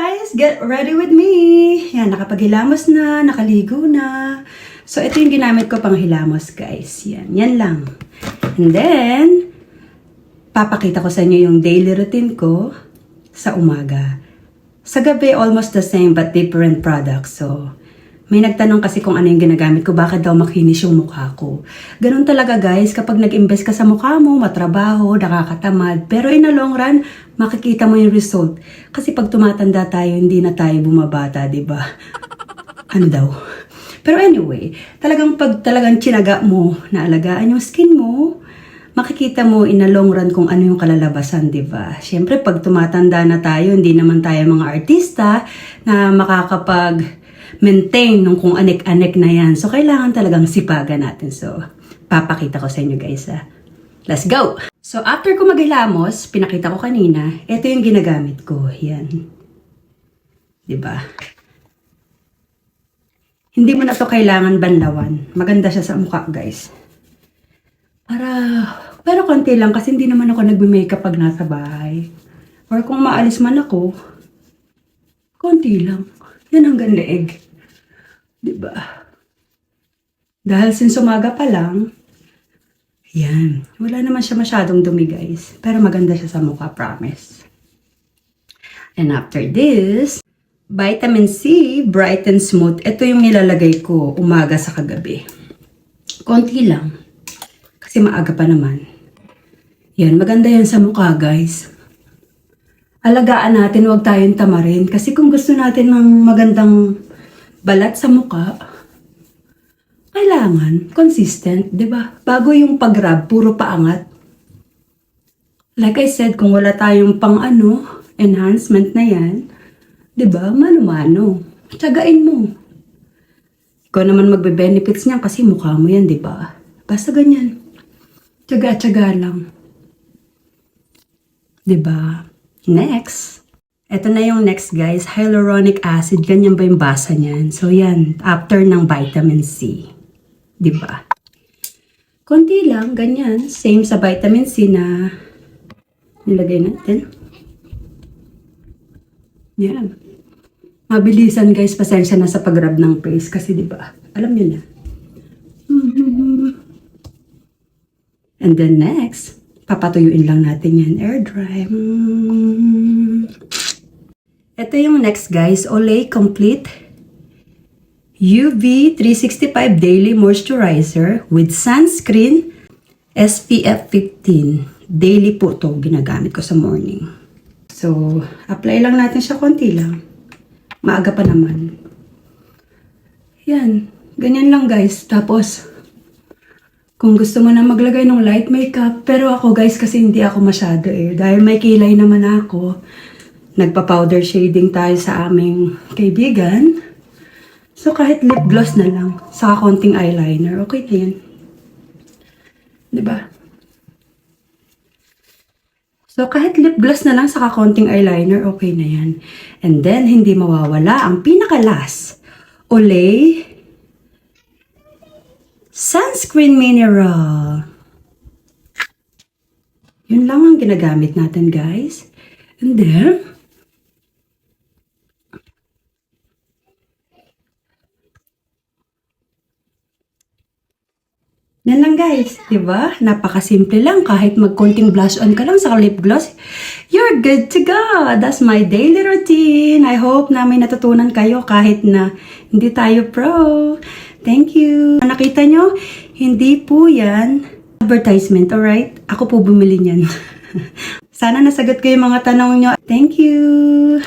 guys! Get ready with me! Yan, nakapaghilamos na, nakaligo na. So, ito yung ginamit ko pang hilamos, guys. Yan lang. And then, papakita ko sa inyo yung daily routine ko sa umaga. Sa gabi, almost the same but different products. So, may nagtanong kasi kung ano yung ginagamit ko, bakit daw makinis yung mukha ko. Ganun talaga guys, kapag nag-invest ka sa mukha mo, matrabaho, nakakatamad. Pero in the long run, makikita mo yung result. Kasi pag tumatanda tayo, hindi na tayo bumabata, diba? Ano daw? Pero anyway, talagang tinaga mo na alagaan yung skin mo, makikita mo in the long run kung ano yung kalalabasan, diba? Siyempre, pag tumatanda na tayo, hindi naman tayo mga artista na makakapag-maintain nung kung anek-anek na yan. So, kailangan talagang sipagan natin. So, papakita ko sa inyo guys. Let's go! So, after ko maghilamos, pinakita ko kanina, ito yung ginagamit ko. Yan. Diba? Hindi mo na to kailangan banlawan. Maganda siya sa mukha, guys. Pero konti lang kasi hindi naman ako nagme-makeup pag nasa bahay. Or kung maalis man ako, konti lang. Yan hanggang leeg. Diba? Dahil since umaga pa lang, yan. Wala naman siya masyadong dumi, guys. Pero maganda siya sa mukha, promise. And after this, Vitamin C, Bright and Smooth. Ito yung nilalagay ko umaga sa kagabi. Konti lang. Kasi maaga pa naman. Yan, maganda yan sa mukha, guys. Alagaan natin, huwag tayong tamarin. Kasi kung gusto natin ng magandang balat sa mukha, kailangan consistent, 'di ba? Bago yung pag-rub, puro paangat. Like I said, kung wala tayong enhancement na 'yan, 'di ba? Mano-mano. Tiyagain mo. Ikaw naman magbe-benefits niyan kasi mukha mo 'yan, 'di ba? Basta ganyan. Tiyaga-tiyaga lang. 'Di ba? Next. Ito na yung next, guys. Hyaluronic acid. Ganyan ba yung basa niyan? So, yan. After ng vitamin C. Diba? Konti lang, ganyan. Same sa vitamin C na nilagay natin. Yan. Mabilisan, guys. Pasensya na sa pag-rub ng face. Kasi diba, alam nyo na. And then next, papatuyuin lang natin yan. Air dry. Ito yung next, guys. Olay Complete UV 365 Daily Moisturizer with Sunscreen SPF 15. Daily po to ginagamit ko sa morning. So, apply lang natin siya konti lang. Maaga pa naman. Yan. Ganyan lang, guys. Tapos, kung gusto mo na maglagay ng light makeup, pero ako, guys, kasi hindi ako masyado Dahil may kilay naman ako. Nagpa-powder shading tayo sa aming kaibigan. So, kahit lip gloss na lang, saka konting eyeliner, okay na yan. Diba? So, kahit lip gloss na lang, saka konting eyeliner, okay na yan. And then, hindi mawawala ang pinaka-last. Olay Sunscreen Mineral. Yun lang ang ginagamit natin, guys. And then, yan lang, guys, diba? Napakasimple lang. Kahit magkonting blush on ka lang sa lip gloss, you're good to go. That's my daily routine. I hope na may natutunan kayo kahit na hindi tayo pro. Thank you. Nakita nyo, hindi po yan advertisement, alright? Ako po bumili niyan. Sana nasagot ko yung mga tanong nyo. Thank you.